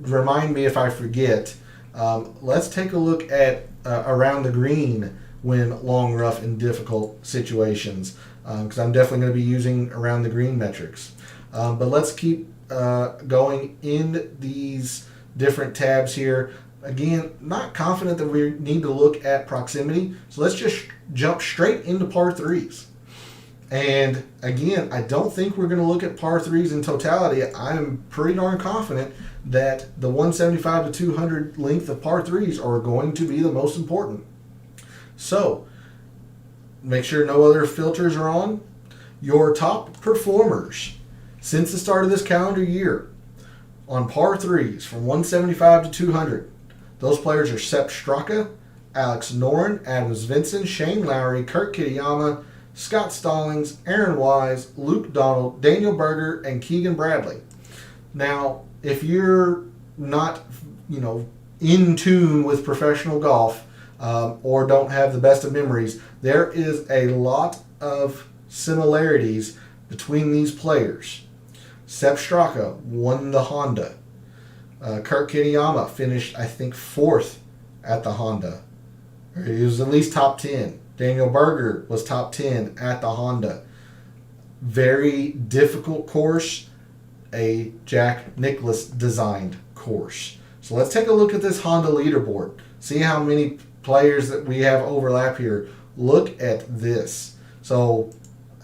remind me if I forget. Let's take a look at around the green when long rough in difficult situations, because I'm definitely going to be using around the green metrics. But let's keep going in these different tabs here. Again, not confident that we need to look at proximity, so let's just jump straight into par threes. And again, I don't think we're going to look at par threes in totality. I'm pretty darn confident that the 175 to 200 length of par threes are going to be the most important. So, make sure no other filters are on. Your top performers since the start of this calendar year on par threes from 175 to 200. Those players are Sepp Straka, Alex Noren, Adam Svensson, Shane Lowry, Kurt Kitayama, Scott Stallings, Aaron Wise, Luke Donald, Daniel Berger, and Keegan Bradley. Now, if you're not, in tune with professional golf or don't have the best of memories, there is a lot of similarities between these players. Sepp Straka won the Honda. Kurt Kitayama finished, I think, 4th at the Honda. He was at least top 10. Daniel Berger was top 10 at the Honda. Very difficult course, a Jack Nicklaus designed course. So let's take a look at this Honda leaderboard. See how many players that we have overlap here. Look at this. So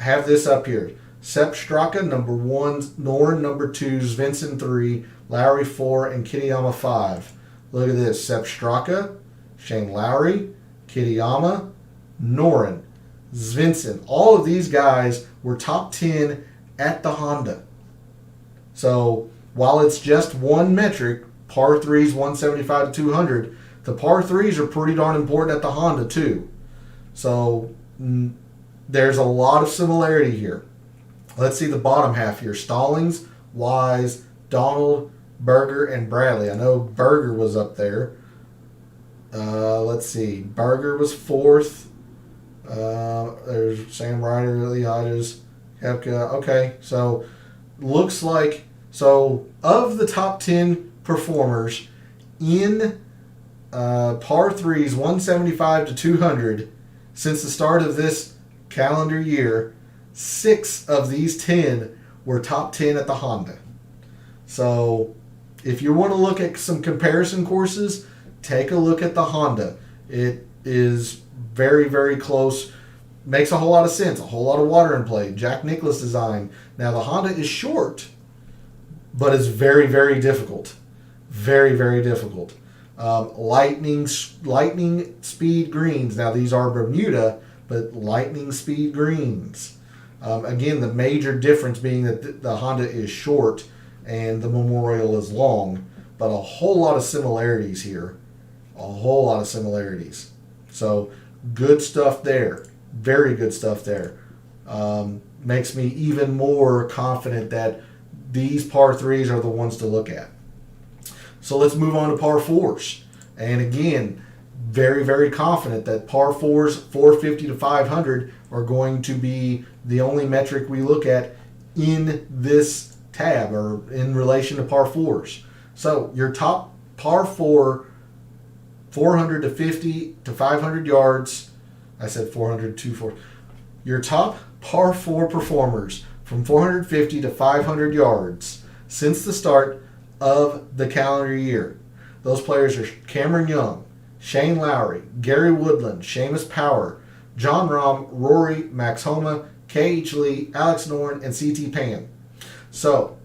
have this up here. Sepp Straka, number 1, Noren, number 2, Svensson 3, Lowry 4, and Kitayama 5. Look at this. Sepp Straka, Shane Lowry, Kitayama, Noren, Svensson. All of these guys were top 10 at the Honda. So while it's just one metric, par 3s 175 to 200, the par 3s are pretty darn important at the Honda too. So there's a lot of similarity here. Let's see the bottom half here. Stallings, Wise, Donald, Berger, and Bradley. I know Berger was up there. Let's see. Berger was 4th. There's Sam Ryder, Leotis, Kepka. Okay, so looks like, of the top 10 performers in par 3s 175 to 200 since the start of this calendar year, 6 of these 10 were top 10 at the Honda. So if you want to look at some comparison courses, take a look at the Honda. It is very, very close. Makes a whole lot of sense. A whole lot of water in play. Jack Nicklaus design. Now the Honda is short, but it's very, very difficult. Very, very difficult. Lightning speed greens. Now these are Bermuda, but lightning speed greens. Again, the major difference being that the Honda is short and the Memorial is long, but a whole lot of similarities here. A whole lot of similarities. So good stuff there. Very good stuff there. makes me even more confident that these par threes are the ones to look at. So let's move on to par fours. And again, very, very confident that par fours, 450 to 500, are going to be the only metric we look at in this tab or in relation to par fours. So your top par four, 400 to 50 to 500 yards. I said 400 to 4. Your top par four performers from 450 to 500 yards since the start of the calendar year. Those players are Cameron Young, Shane Lowry, Gary Woodland, Seamus Power, John Rahm, Rory, Max Homa, K.H. Lee, Alex Noren, and C.T. Pan. So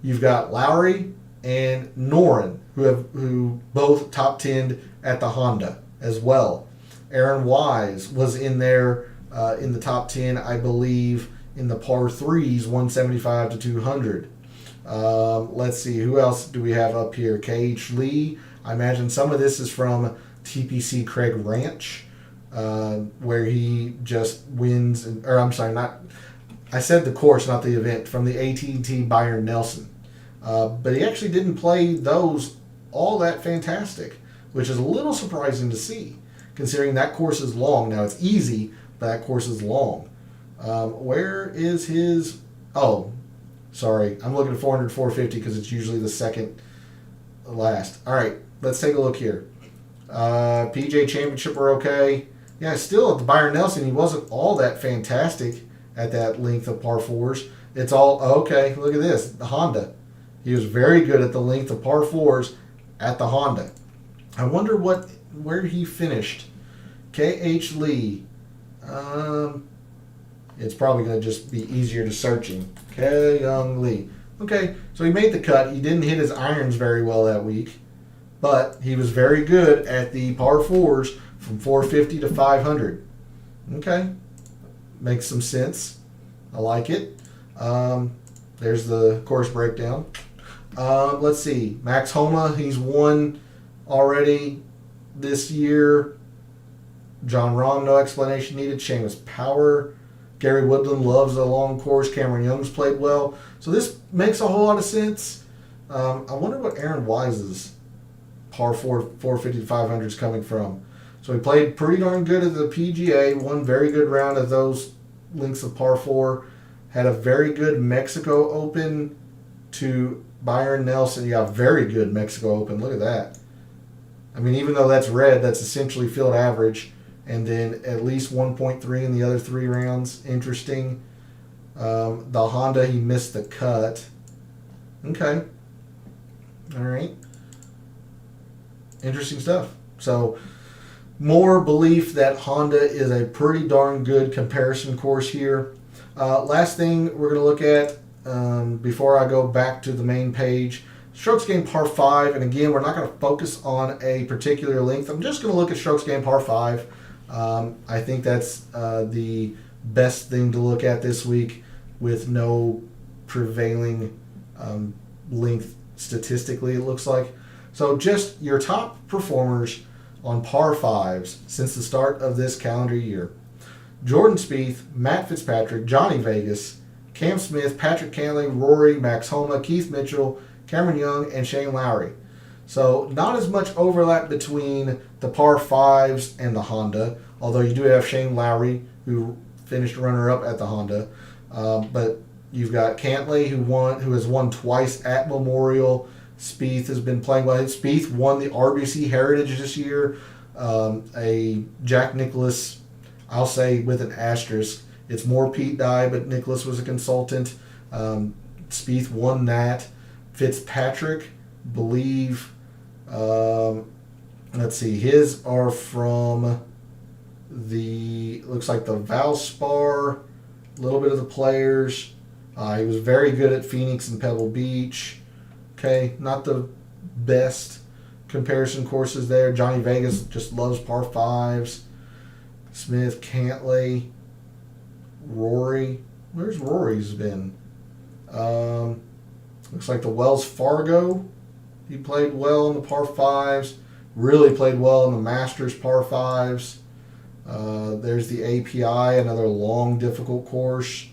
you've got Lowry and Noren who both top 10'd at the Honda as well. Aaron Wise was in there in the top 10, I believe, in the par threes, 175 to 200. Let's see, who else do we have up here? K.H. Lee. I imagine some of this is from TPC Craig Ranch, where he just wins. I said the course, not the event, from the AT&T Byron Nelson. But he actually didn't play those all that fantastic, which is a little surprising to see, considering that course is long. Now, it's easy, but that course is long. Where is his... Oh, sorry. I'm looking at 400, 450 because it's usually the second last. All right, let's take a look here. PGA Championship were okay. Yeah, still at the Byron Nelson, he wasn't all that fantastic at that length of par fours. It's all... Okay, look at this. The Honda. He was very good at the length of par fours at the Honda. I wonder where he finished. K.H. Lee. It's probably going to just be easier to searching. K. Young Lee. Okay, so he made the cut. He didn't hit his irons very well that week, but he was very good at the par fours from 450 to 500. Okay, makes some sense. I like it. There's the course breakdown. Let's see. Max Homa, he's won already this year. John Rahm, no explanation needed. Seamus Power. Gary Woodland loves a long course. Cameron Young's played well. So this makes a whole lot of sense. I wonder what Aaron Wise's par 4, 450 to 500 is coming from. So he played pretty darn good at the PGA. One very good round of those links of par 4. Had a very good Mexico Open to Byron Nelson. Yeah, very good Mexico Open. Look at that. I mean, even though that's red, that's essentially field average. And then at least 1.3 in the other 3 rounds. Interesting. The Honda, he missed the cut. Okay. All right. Interesting stuff. So, more belief that Honda is a pretty darn good comparison course here. Last thing we're going to look at before I go back to the main page. Strokes gained par 5. And again, we're not going to focus on a particular length. I'm just going to look at strokes gained par 5. I think that's the best thing to look at this week with no prevailing length statistically, it looks like. So just your top performers on par 5s since the start of this calendar year. Jordan Spieth, Matt Fitzpatrick, Johnny Vegas, Cam Smith, Patrick Cantlay, Rory, Max Homa, Keith Mitchell, Cameron Young, and Shane Lowry. So not as much overlap between the par 5s and the Honda, although you do have Shane Lowry, who finished runner-up at the Honda. But you've got Cantlay, who has won twice at Memorial. Spieth has been playing well. Spieth won the RBC Heritage this year. A Jack Nicklaus, I'll say with an asterisk. It's more Pete Dye, but Nicklaus was a consultant. Spieth won that. Fitzpatrick, believe, let's see, his are from looks like the Valspar, a little bit of the Players. He was very good at Phoenix and Pebble Beach. Okay, not the best comparison courses there. Johnny Vegas just loves par 5s. Smith, Cantlay, Rory. Where's Rory's been? Looks like the Wells Fargo. He played well in the par 5s. Really played well in the Masters par 5s. There's the API, another long, difficult course.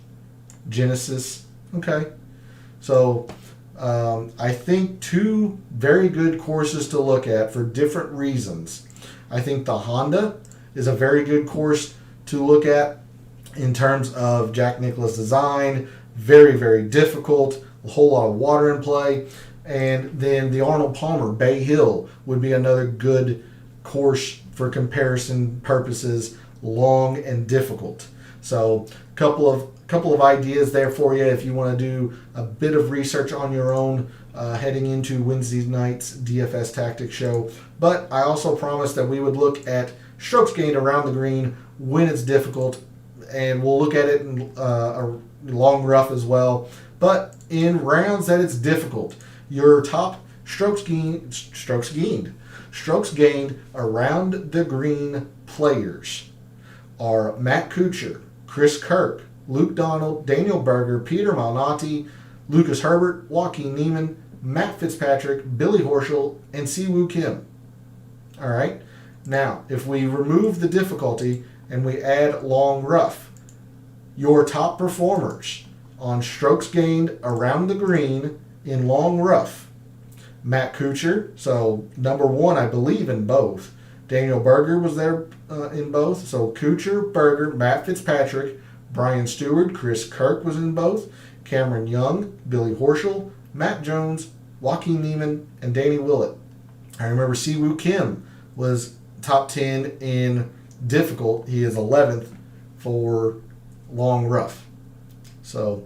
Genesis. Okay. So I think two very good courses to look at for different reasons. I think the Honda is a very good course to look at in terms of Jack Nicklaus design. Very, very difficult. A whole lot of water in play. And then the Arnold Palmer Bay Hill would be another good course for comparison purposes. Long and difficult. So couple of ideas there for you if you want to do a bit of research on your own heading into Wednesday night's DFS Tactics show. But I also promised that we would look at strokes gained around the green when it's difficult, and we'll look at it in a long rough as well. But in rounds that it's difficult, your top strokes gained around the green players are Matt Kuchar, Chris Kirk, Luke Donald, Daniel Berger, Peter Malnati, Lucas Herbert, Joaquin Niemann, Matt Fitzpatrick, Billy Horschel, and Siwoo Kim. All right. Now, if we remove the difficulty and we add long rough, your top performers on strokes gained around the green in long rough: Matt Kuchar, so number one, I believe, in both. Daniel Berger was there in both. So Kuchar, Berger, Matt Fitzpatrick, Brian Stewart, Chris Kirk was in both. Cameron Young, Billy Horschel, Matt Jones, Joaquin Niemann, and Danny Willett. I remember Siwoo Kim was top 10 in difficult. He is 11th for long rough. So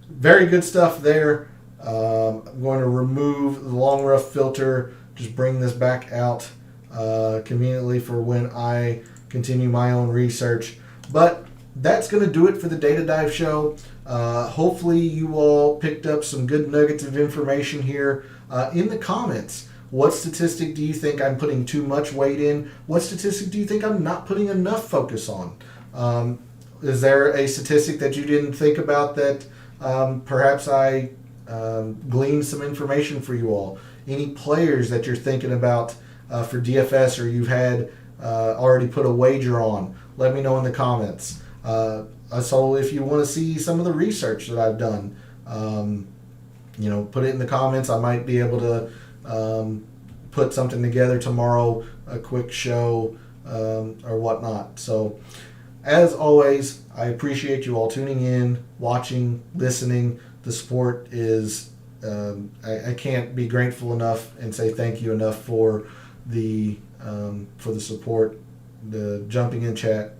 very good stuff there. I'm going to remove the long rough filter, just bring this back out conveniently for when I continue my own research. But that's going to do it for the Data Dive show. Hopefully you all picked up some good nuggets of information here. In the comments, what statistic do you think I'm putting too much weight in? What statistic do you think I'm not putting enough focus on? Is there a statistic that you didn't think about that perhaps I gleaned some information for you all? Any players that you're thinking about for DFS or you've had already put a wager on? Let me know in the comments. So if you want to see some of the research that I've done, put it in the comments. I might be able to put something together tomorrow, a quick show or whatnot. So as always, I appreciate you all tuning in, watching, listening. The support is, I can't be grateful enough and say thank you enough for the support, the jumping in chat,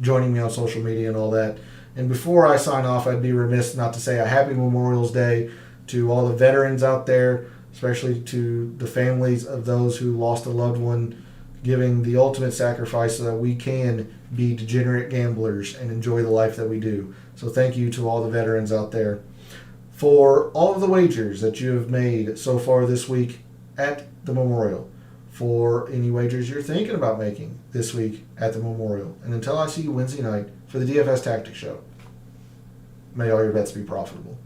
joining me on social media and all that. And before I sign off, I'd be remiss not to say a happy Memorial Day to all the veterans out there, especially to the families of those who lost a loved one, giving the ultimate sacrifice so that we can be degenerate gamblers and enjoy the life that we do. So thank you to all the veterans out there for all of the wagers that you have made so far this week at the Memorial, for any wagers you're thinking about making this week at the Memorial. And until I see you Wednesday night for the DFS Tactics show, may all your bets be profitable.